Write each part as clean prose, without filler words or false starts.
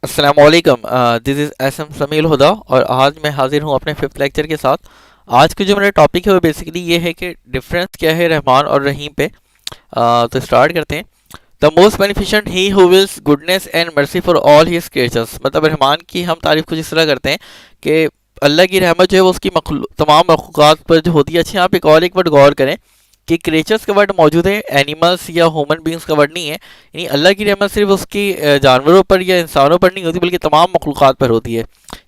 السلام علیکم، دس is S M smell ہدا، اور آج میں حاضر ہوں اپنے ففتھ لیکچر کے ساتھ۔ آج کی جو میرا ٹاپک ہے وہ بیسیکلی یہ ہے کہ ڈفرینس کیا ہے رحمان اور رحیم پہ۔ تو اسٹارٹ کرتے ہیں۔ The most beneficent he who wills goodness and mercy for all his creatures, مطلب رحمان کی ہم تعریف کچھ اس طرح کرتے ہیں کہ اللہ کی رحمت جو ہے وہ اس کی تمام مخلوقات پر جو ہوتی ہے۔ اچھا، یہاں پہ ایک ورڈ غور کریں کہ کریچرس کا ورڈ موجود ہے، اینیملس یا ہیومن بینگس کا ورڈ نہیں ہے۔ یعنی اللہ کی رحمت صرف اس کی جانوروں پر یا انسانوں پر نہیں ہوتی، بلکہ تمام مخلوقات پر ہوتی ہے،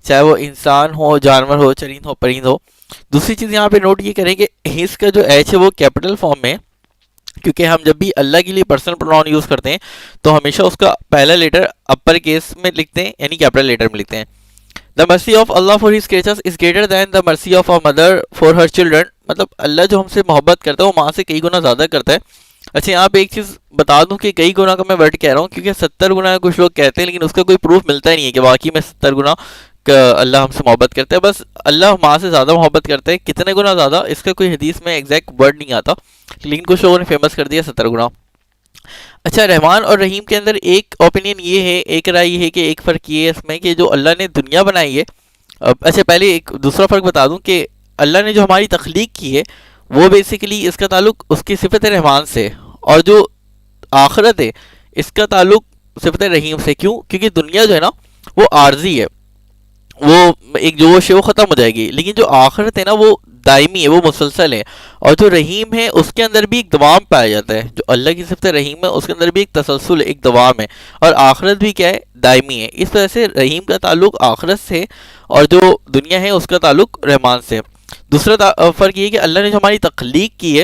چاہے وہ انسان ہو، جانور ہو، چرند ہو، پرند ہو۔ دوسری چیز یہاں پہ نوٹ یہ کریں کہ ہس کا جو ایچ ہے وہ کیپٹل فارم میں ہے، کیونکہ ہم جب بھی اللہ کے لیے پرسنل پروناؤن یوز کرتے ہیں تو ہمیشہ اس کا پہلا لیٹر اپر کیس میں لکھتے ہیں، یعنی کیپٹل لیٹر میں لکھتے ہیں۔ دا مرسی آف اللہ for his creatures is greater than the mercy of a mother for her children, مطلب اللہ جو ہم سے محبت کرتا ہے وہ ماں سے کئی گنا زیادہ کرتا ہے۔ اچھا، یہاں پہ ایک چیز بتا دوں کہ کئی گنا کا میں ورڈ کہہ رہا ہوں کیونکہ 70 گنا کچھ لوگ کہتے ہیں، لیکن اس کا کوئی پروف ملتا ہی نہیں ہے کہ واقعی میں 70 گنا اللہ ہم سے محبت کرتا ہے۔ بس اللہ ماں سے زیادہ محبت کرتا ہے، کتنے گنا زیادہ اس کا کوئی حدیث میں ایگزیکٹ ورڈ نہیں آتا، لیکن کچھ لوگوں نے فیمس کر دیا 70 گنا۔ اچھا، رحمان اور رحیم کے اندر ایک اوپینین یہ ہے، ایک رائے یہ ہے کہ ایک فرق یہ ہے اس میں کہ جو اللہ نے دنیا بنائی ہے، اچھا پہلے ایک دوسرا فرق بتا دوں کہ اللہ نے جو ہماری تخلیق کی ہے وہ بیسیکلی اس کا تعلق اس کی صفت رحمان سے، اور جو آخرت ہے اس کا تعلق صفت رحیم سے۔ کیوں؟ کیونکہ دنیا جو ہے نا وہ عارضی ہے، وہ ایک جوش ہے وہ ختم ہو جائے گی، لیکن جو آخرت ہے نا وہ دائمی ہے، وہ مسلسل ہے۔ اور جو رحیم ہے اس کے اندر بھی ایک دوام پایا جاتا ہے، جو اللہ کی صفت رحیم ہے اس کے اندر بھی ایک تسلسل، ایک دوام ہے، اور آخرت بھی کیا ہے؟ دائمی ہے۔ اس وجہ سے رحیم کا تعلق آخرت سے، اور جو دنیا ہے اس کا تعلق رحمان سے۔ دوسرا فرق یہ ہے کہ اللہ نے جو ہماری تخلیق کی ہے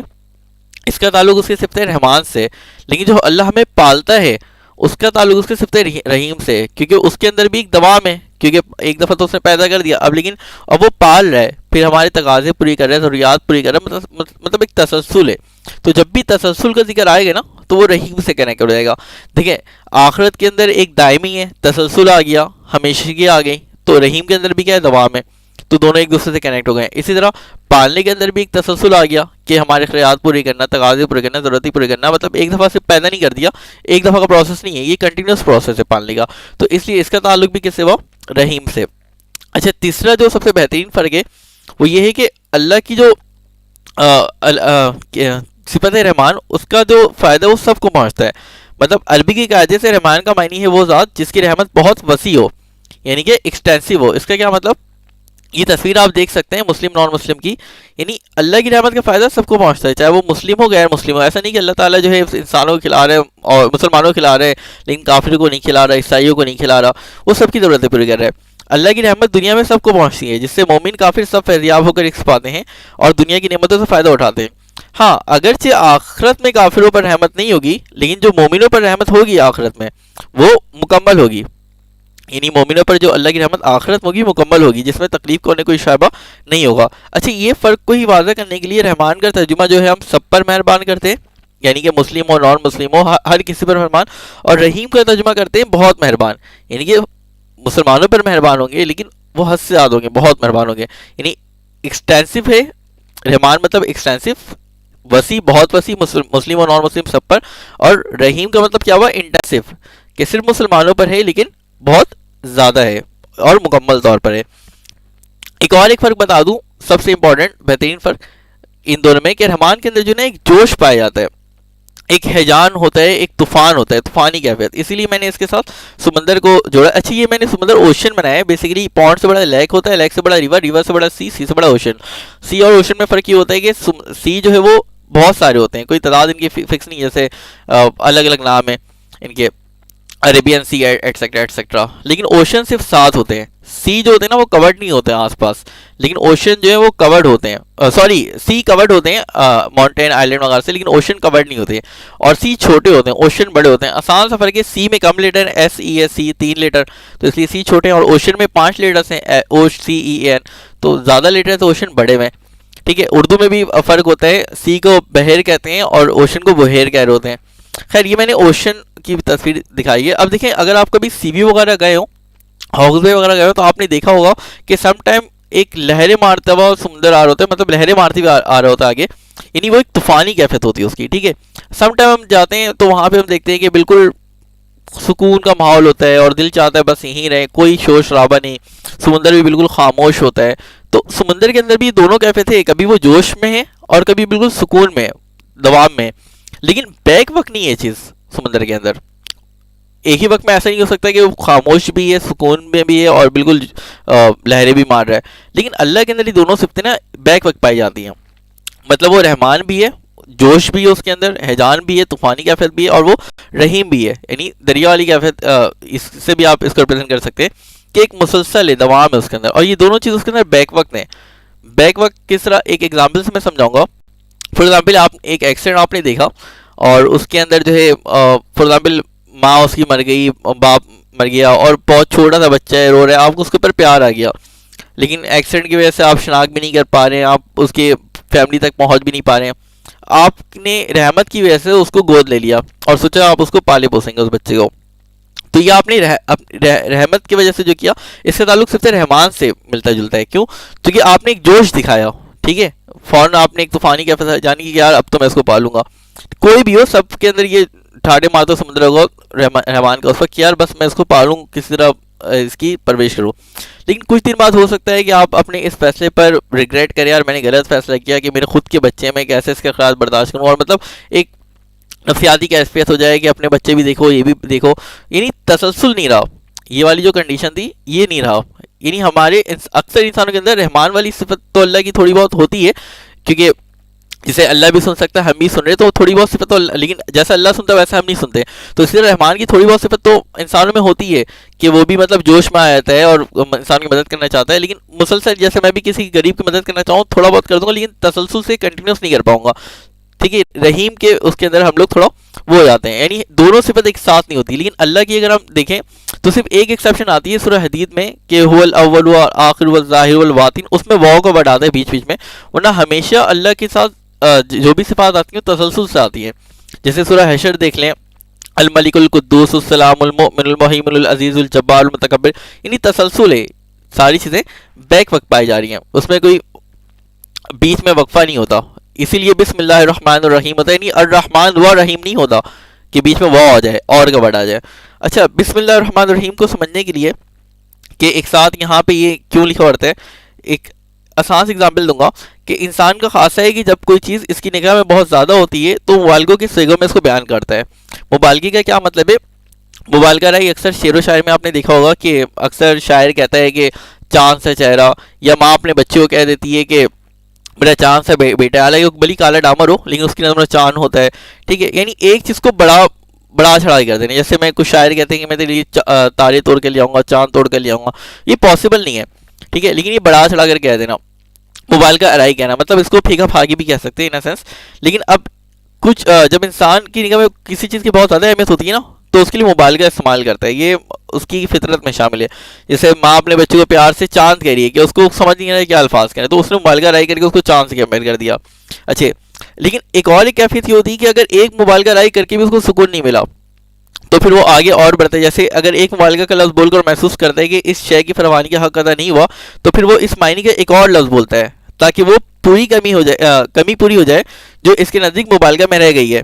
اس کا تعلق اس کی صفت رحمان سے، لیکن جو اللہ ہمیں پالتا ہے اس کا تعلق اس کی صفت رحیم سے، کیونکہ اس کے اندر بھی ایک دوام ہے، کیونکہ ایک دفعہ تو اس نے پیدا کر دیا اب، لیکن اب وہ پال رہا ہے، پھر ہمارے تقاضے پوری کر رہا ہے، ضروریات پوری کر رہا ہے، مطلب ایک تسلسل ہے۔ تو جب بھی تسلسل کا ذکر آئے گا نا تو وہ رحیم سے کنیکٹ ہو جائے گا۔ دیکھیں، آخرت کے اندر ایک دائمی ہے، تسلسل آ گیا، ہمیشگی آ گئی، تو رحیم کے اندر بھی کیا ہے؟ دوام ہے، تو دونوں ایک دوسرے سے کنیکٹ ہو گئے۔ اسی طرح پالنے کے اندر بھی ایک تسلسل آ گیا کہ ہمارے خیالات پوری کرنا، تقاضے پورے کرنا، ضرورتیں پوری کرنا، مطلب ایک دفعہ سے پیدا نہیں کر دیا، ایک دفعہ کا پروسیس نہیں ہے، یہ کنٹینیوس پروسیس ہے پالنے کا، تو اس لیے اس کا تعلق بھی کس سے ہوا؟ رحیم سے۔ اچھا، تیسرا جو سب سے بہترین فرق ہے وہ یہ ہے کہ اللہ کی جو صفت رحمان اس کا جو فائدہ وہ سب کو پہنچتا ہے، مطلب عربی کی قاعدے سے رحمان کا معنی ہے وہ ذات جس کی رحمت بہت وسیع ہو، یعنی کہ ایکسٹینسو ہو۔ اس کا کیا مطلب؟ یہ تصویر آپ دیکھ سکتے ہیں مسلم نان مسلم کی، یعنی اللہ کی رحمت کا فائدہ سب کو پہنچتا ہے، چاہے وہ مسلم ہو غیر مسلم ہو۔ ایسا نہیں کہ اللہ تعالیٰ جو ہے انسانوں کو کھلا رہا ہے اور مسلمانوں کو کھلا رہا ہے لیکن کافروں کو نہیں کھلا رہا، عیسائیوں کو نہیں کھلا رہا، وہ سب کی ضرورتیں پوری کر رہا ہے۔ اللہ کی رحمت دنیا میں سب کو پہنچتی ہے، جس سے مومن کافر سب فیضیاب ہو کر رزق پاتے ہیں اور دنیا کی نعمتوں سے فائدہ اٹھاتے ہیں۔ ہاں، اگرچہ آخرت میں کافروں پر رحمت نہیں ہوگی، لیکن جو مومنوں پر رحمت ہوگی آخرت میں وہ مکمل ہوگی، یعنی مومنوں پر جو اللہ کی رحمت آخرت ہوگی مکمل ہوگی، جس میں تکلیف کو ہونے کوئی شائبہ نہیں ہوگا۔ اچھا، یہ فرق کو ہی واضح کرنے کے لیے رحمان کا ترجمہ جو ہے ہم سب پر مہربان کرتے ہیں، یعنی کہ مسلم ہو نان مسلم ہو ہر کسی پر مہربان، اور رحیم کا ترجمہ کرتے ہیں بہت مہربان، یعنی کہ مسلمانوں پر مہربان ہوں گے لیکن وہ حد سے زیادہ ہوں گے، بہت مہربان ہوں گے، یعنی ایکسٹینسو ہے رحمان، مطلب ایکسٹینسو، وسیع، بہت وسیع، مسلم اور نان مسلم سب پر، اور رحیم کا مطلب کیا ہوا؟ انٹینسو، کہ صرف مسلمانوں پر ہے لیکن بہت زیادہ ہے اور مکمل طور پر ہے۔ ایک فرق بتا دوں، سب سے امپورٹنٹ بہترین فرق ان دونوں میں، کہ رحمان کے اندر جو نا ایک جوش پایا جاتا ہے، ایک ہیجان ہوتا ہے، ایک طوفان ہوتا ہے، طوفانی کیفیت، اسی لیے میں نے اس کے ساتھ سمندر کو جوڑا۔ اچھا، یہ میں نے سمندر اوشن بنایا ہے، بیسیکلی پونڈ سے بڑا لیک ہوتا ہے، لیک سے بڑا ریور، ریور سے بڑا سی، سی سے بڑا اوشن۔ سی اور اوشن میں فرق یہ ہوتا ہے کہ سی جو ہے وہ بہت سارے ہوتے ہیں، کوئی تعداد ان کی فکس نہیں، جیسے الگ الگ نام ہیں ان کے، عربین سی ایٹسیکٹرا ایٹسیکٹرا، لیکن اوشن صرف 7 ہوتے ہیں۔ سی جو ہوتے ہیں نا وہ کورڈ نہیں ہوتے ہیں آس پاس، لیکن اوشن جو ہے وہ کورڈ ہوتے ہیں، سوری سی کورڈ ہوتے ہیں ماؤنٹین آئلینڈ وغیرہ سے، لیکن اوشن کورڈ نہیں ہوتے ہیں، اور سی چھوٹے ہوتے ہیں، اوشن بڑے ہوتے ہیں۔ آسان سا فرق ہے، سی میں کم litre S E S C 3 litre, تو اس لیے سی چھوٹے ہیں، اور اوشن میں 5 لیٹرس ہیں او سی ای این، تو زیادہ لیٹر ہے تو اوشن بڑے میں۔ ٹھیک ہے، اردو میں بھی فرق ہوتا ہے، سی کو بحیر کہتے ہیں اور اوشن کو بحیر کہہ رہے ہوتے ہیں۔ خیر، یہ میں نے اوشن کی تصویر دکھائی ہے۔ اب دیکھیں، اگر آپ کبھی سی بی وغیرہ گئے ہو، ہاؤس بے وغیرہ گئے ہو، تو آپ نے دیکھا ہوگا کہ سم ٹائم ایک لہریں مارتا ہوا سمندر آ رہا ہوتا ہے، مطلب لہریں مارتے ہوئے آ رہا ہوتا ہے آگے، یعنی وہ ایک طوفانی کیفیت ہوتی ہے اس کی۔ ٹھیک ہے، سم ٹائم ہم جاتے ہیں تو وہاں پہ ہم دیکھتے ہیں کہ بالکل سکون کا ماحول ہوتا ہے اور دل چاہتا ہے بس یہیں رہے, کوئی شور شرابہ نہیں, سمندر بھی بالکل خاموش ہوتا ہے. تو سمندر کے اندر بھی دونوں کیفے تھے, کبھی وہ جوش میں ہے اور کبھی بالکل سکون میں, دوام میں. لیکن بیک وقت نہیں ہے یہ چیز سمندر کے اندر. ایک ہی وقت میں ایسا نہیں ہو سکتا کہ وہ خاموش بھی ہے, سکون میں بھی ہے اور بالکل لہریں بھی مار رہا ہے. لیکن اللہ کے اندر یہ دونوں صفتیں نا بیک وقت پائی جاتی ہیں. مطلب وہ رحمان بھی ہے, جوش بھی ہے اس کے اندر, ہیجان بھی ہے, طوفانی کیفیت بھی ہے, اور وہ رحیم بھی ہے, یعنی دریا والی کیفیت. اس سے بھی آپ اس کو ریپرزینٹ کر سکتے ہیں کہ ایک مسلسل ہے, دوام ہے اس کے اندر. اور یہ دونوں چیز اس کے اندر بیک وقت ہیں. بیک وقت کس طرح, ایک ایگزامپل سے میں سمجھاؤں گا. فار ایگزامپل آپ ایک ایکسیڈنٹ آپ نے دیکھا اور اس کے اندر جو ہے فار ایگزامپل ماں اس کی مر گئی, باپ مر گیا, اور بہت چھوٹا سا بچہ ہے, رو رہا ہے, آپ کو اس کے اوپر پیار آ گیا. لیکن ایکسیڈنٹ کی وجہ سے آپ شناخت بھی نہیں کر پا رہے ہیں, آپ اس کے فیملی تک پہنچ بھی نہیں پا رہے ہیں. آپ نے رحمت کی وجہ سے اس کو گود لے لیا اور سوچا آپ اس کو پالے پوسیں گے اس بچے کو. تو یہ آپ نے رحمت کی وجہ سے جو کیا, اس کا تعلق صرف رحمان سے ملتا جلتا ہے. کیوں؟ کیونکہ آپ نے ایک جوش دکھایا, ٹھیک ہے, فوراً آپ نے ایک طوفانی کا فیصلہ جانی کہ یار اب تو میں اس کو پالوں گا. کوئی بھی ہو, سب کے اندر یہ ٹھاٹے مارتا سمندر ہوگا رحمان کا اس وقت, یار بس میں اس کو پالوں, کسی طرح اس کی پرورش کروں. لیکن کچھ دن بعد ہو سکتا ہے کہ آپ اپنے اس فیصلے پر ریگریٹ کریں, یار میں نے غلط فیصلہ کیا کہ میرے خود کے بچے ہیں, میں کیسے اس کے اخراج برداشت کروں. اور مطلب ایک نفسیاتی کیفیت ہو جائے کہ اپنے بچے بھی دیکھو, یہ بھی دیکھو. یعنی تسلسل نہیں رہا, یہ والی جو کنڈیشن تھی یہ نہیں رہا. یعنی ہمارے اکثر انسانوں کے اندر رحمان والی صفت تو اللہ کی تھوڑی بہت ہوتی ہے, کیونکہ جسے اللہ بھی سن سکتا ہے, ہم بھی سن رہے, تو تھوڑی بہت صفت تو, لیکن جیسا اللہ سنتا ہے ویسا ہم نہیں سنتے. تو اس لیے رحمان کی تھوڑی بہت صفت تو انسانوں میں ہوتی ہے کہ وہ بھی مطلب جوش میں آ جاتا ہے اور انسان کی مدد کرنا چاہتا ہے. لیکن مسلسل, جیسے میں بھی کسی غریب کی مدد کرنا چاہوں تھوڑا بہت کر دوں گا, لیکن تسلسل سے کنٹینیوس نہیں کر پاؤں گا. ٹھیک ہے, رحیم کے اس کے اندر ہم لوگ تھوڑا وہ ہو جاتے ہیں, یعنی دونوں صفت ایک ساتھ نہیں ہوتی. لیکن اللہ کی اگر ہم دیکھیں تو صرف ایک ایکسیپشن آتی ہے سورہ حدید میں کہ هو الاول والآخر والظاہر والباطن, اس میں واو کو بڑھاتا ہے بیچ بیچ میں, ورنہ ہمیشہ اللہ کے ساتھ جو بھی صفات آتی ہیں تسلسل سے آتی ہیں. جیسے سورہ حشر دیکھ لیں, الملک القدوس السلام المؤمن المہیمن العزیز الجبار المتکبر, یعنی تسلسل ہے, ساری چیزیں بیک وقت پائی جا رہی ہیں, اس میں کوئی بیچ میں وقفہ نہیں ہوتا. اسی لیے بسم اللہ الرحمن الرحیم ہوتا ہے, یعنی الرحمن و رحیم نہیں ہوتا کہ بیچ میں واو آ جائے اور کا بڑھ آ جائے. اچھا, بسم اللہ الرحمن الرحیم کو سمجھنے کے لیے کہ ایک ساتھ یہاں پہ یہ کیوں لکھا پڑتا ہے, ایک آسان سی اگزامپل دوں گا کہ انسان کا خاصہ ہے کہ جب کوئی چیز اس کی نگاہ میں بہت زیادہ ہوتی ہے تو مبالغوں کے صیغوں میں اس کو بیان کرتا ہے. مبالغے کا کیا مطلب ہے؟ مبالغہ رہی اکثر شعر و شاعر میں آپ نے دیکھا ہوگا کہ اکثر شاعر کہتا ہے کہ چاند سے چہرہ, یا ماں اپنے بچے کو کہہ دیتی ہے کہ میرا چاند سے بیٹا, حالانکہ وہ بلی کالا ڈامر ہو لیکن اس کی نظر میں چاند ہوتا ہے. ٹھیک ہے, یعنی ایک چیز کو بڑا چڑھا کر دینا. جیسے میں کچھ شاعر کہتے ہیں کہ میں تیرے لیے تارے توڑ کے لے آؤں گا, چاند توڑ کر لے آؤں گا, یہ پاسبل نہیں ہے. ٹھیک ہے, لیکن یہ بڑا چڑھا کر کہہ دینا, مبالغہ ارائی کہنا, مطلب اس کو پھیکا پھاکی بھی کہہ سکتے ہیں ان اے سینس. لیکن اب کچھ جب انسان کی نگاہ میں کسی چیز کی بہت زیادہ اہمیت ہوتی ہے نا, تو اس کے لیے مبالغہ استعمال کرتا ہے, یہ اس کی فطرت میں شامل ہے. جیسے ماں اپنے بچے کو پیار سے چاند کہہ رہی ہے کہ اس کو سمجھ نہیں آ رہا ہے کیا الفاظ کہہ رہے, تو اس نے مبالغہ ارائی کر کے اس کو چاند سے کمپیئر کر دیا. اچھا, لیکن ایک اور ایک کیفیت یہ ہوتی ہے کہ اگر ایک مبالغہ ارائی کر کے بھی اس کو سکون نہیں ملا تو پھر وہ آگے اور بڑھتا ہے. جیسے اگر ایک مبالغہ کا لفظ بول کر محسوس کرتا ہے کہ اس شے کی فراوانی کا حق ادا نہیں ہوا, تو پھر وہ اس معنی کا ایک اور لفظ بولتا ہے تاکہ وہ پوری کمی پوری ہو جائے جو اس کے نزدیک مبالغہ میں رہ گئی ہے.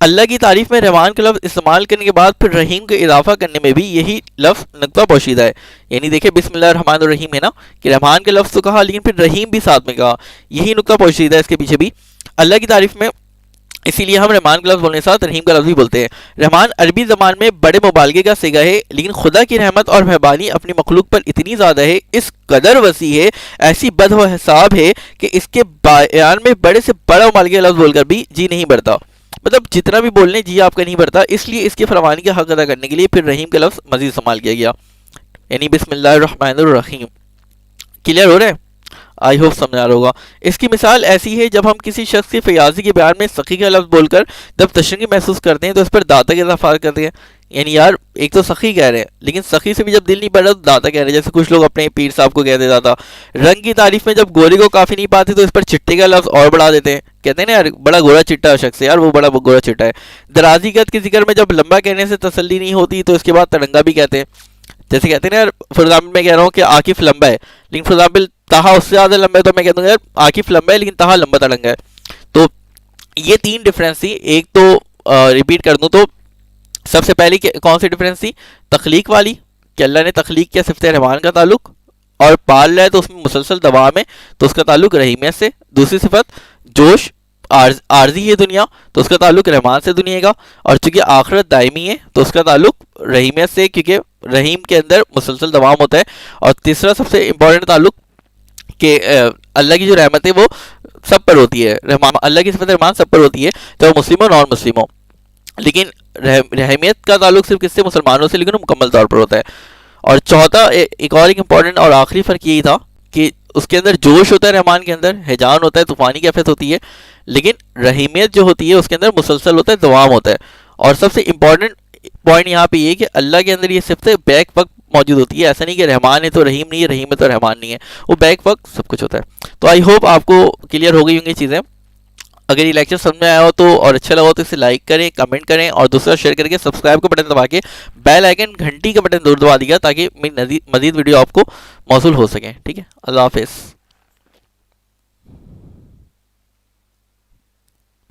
اللہ کی تعریف میں رحمان کا لفظ استعمال کرنے کے بعد پھر رحیم کا اضافہ کرنے میں بھی یہی لفظ نقطہ پوشیدہ ہے. یعنی دیکھیں بسم اللہ الرحمن الرحیم ہے نا, کہ رحمان کا لفظ تو کہا لیکن پھر رحیم بھی ساتھ میں کہا, یہی نقطہ پوشیدہ ہے اس کے پیچھے بھی اللہ کی تعریف میں. اسی لیے ہم رحمان کا لفظ بولنے کے ساتھ رحیم کا لفظ بھی بولتے ہیں. رحمان عربی زبان میں بڑے مبالغے کا صیغہ ہے, لیکن خدا کی رحمت اور مہربانی اپنی مخلوق پر اتنی زیادہ ہے, اس قدر وسیع ہے, ایسی بد و حساب ہے کہ اس کے بیان میں بڑے سے بڑا مبالغے کا لفظ بول کر بھی جی نہیں بڑھتا. مطلب جتنا بھی بولنے جی آپ کا نہیں بڑھتا, اس لیے اس کی فراوانی کا حق ادا کرنے کے لیے پھر رحیم کا لفظ مزید استعمال کیا گیا, یعنی بسم اللہ الرحمن الرحیم. کلیئر ہو رہا ہے؟ آئی ہوپ سمجھا رہا ہوگا. اس کی مثال ایسی ہے جب ہم کسی شخص کی فیاضی کے بیان میں سخی کا لفظ بول کر جب تشنگی محسوس کرتے ہیں تو اس پر داتا کے اضافہ کرتے ہیں. یعنی یار ایک تو سخی کہہ رہے ہیں, لیکن سخی سے بھی جب دل نہیں پڑ رہا تو داتا کہہ رہے ہیں. جیسے کچھ لوگ اپنے پیر صاحب کو کہتے داتا. رنگ کی تعریف میں جب گورے کو کافی نہیں پاتے تو اس پر چٹے کا لفظ اور بڑھا دیتے ہیں, کہتے ہیں نا یار بڑا گورا چٹا شخص ہے, یار وہ بڑا گورا چٹا ہے. درازی قد کے ذکر میں جب لمبا کہنے سے تسلی نہیں ہوتی تو اس کے بعد تڑنگا بھی کہتے ہیں. جیسے کہتے ہیں نا یار, فار ایگزامپل میں کہہ رہا ہوں کہ عاقف لمبا ہے, لیکن فار ایگزامپل تہا اس سے زیادہ لمبا ہے, تو میں کہتا ہوں یار عاقف لمبا ہے لیکن تہا لمبا تڑنگا ہے. تو یہ تین ڈفرینس تھی. ایک تو ریپیٹ کر دوں تو سب سے پہلی کون سی ڈفرینس تھی؟ تخلیق والی، کہ اللہ نے تخلیق کیا صفت رحمان کا تعلق، اور پال رہا ہے تو اس میں مسلسل دوام ہے تو اس کا تعلق رحیمیت سے۔ دوسری صفت جوش، عارضی ہے دنیا تو اس کا تعلق رحمان سے دنیا کا، اور چونکہ آخرت دائمی ہے تو اس کا تعلق رحیمیت سے، کیونکہ رحیم کے اندر مسلسل دوام ہوتا ہے۔ اور تیسرا سب سے امپورٹنٹ تعلق کہ اللہ کی جو رحمت ہے وہ سب پر ہوتی ہے، اللہ کی صفت رحمان سب پر ہوتی ہے، چاہے وہ مسلم ہو نان مسلم ہو، لیکن رحمیت کا تعلق صرف کس سے؟ مسلمانوں سے، لیکن وہ مکمل طور پر ہوتا ہے۔ اور چوتھا ایک اور امپورٹنٹ اور آخری فرق یہی تھا کہ اس کے اندر جوش ہوتا ہے، رحمان کے اندر ہیجان ہوتا ہے، طوفانی کیفیت ہوتی ہے، لیکن رحیمیت جو ہوتی ہے اس کے اندر مسلسل ہوتا ہے، دوام ہوتا ہے۔ اور سب سے امپورٹنٹ پوائنٹ یہاں پہ یہ کہ اللہ کے اندر یہ صفت بیک وقت موجود ہوتی ہے، ایسا نہیں کہ رحمان ہے تو رحیم نہیں ہے، رحیم ہے تو رحمان نہیں ہے، وہ بیک وقت سب کچھ ہوتا ہے۔ تو آئی ہوپ آپ کو کلیئر ہو گئی ہوں گی چیزیں۔ اگر یہ لیکچر سمجھ میں آیا ہو تو اور اچھا لگا ہو تو اسے لائک کریں، کمنٹ کریں، اور دوسرا شیئر کر کے سبسکرائب کا بٹن دبا کے بیل آئیکن گھنٹی کا بٹن ضرور دبا دیجیے تاکہ میری مزید ویڈیو آپ کو موصول ہو سکیں۔ ٹھیک ہے، اللہ حافظ۔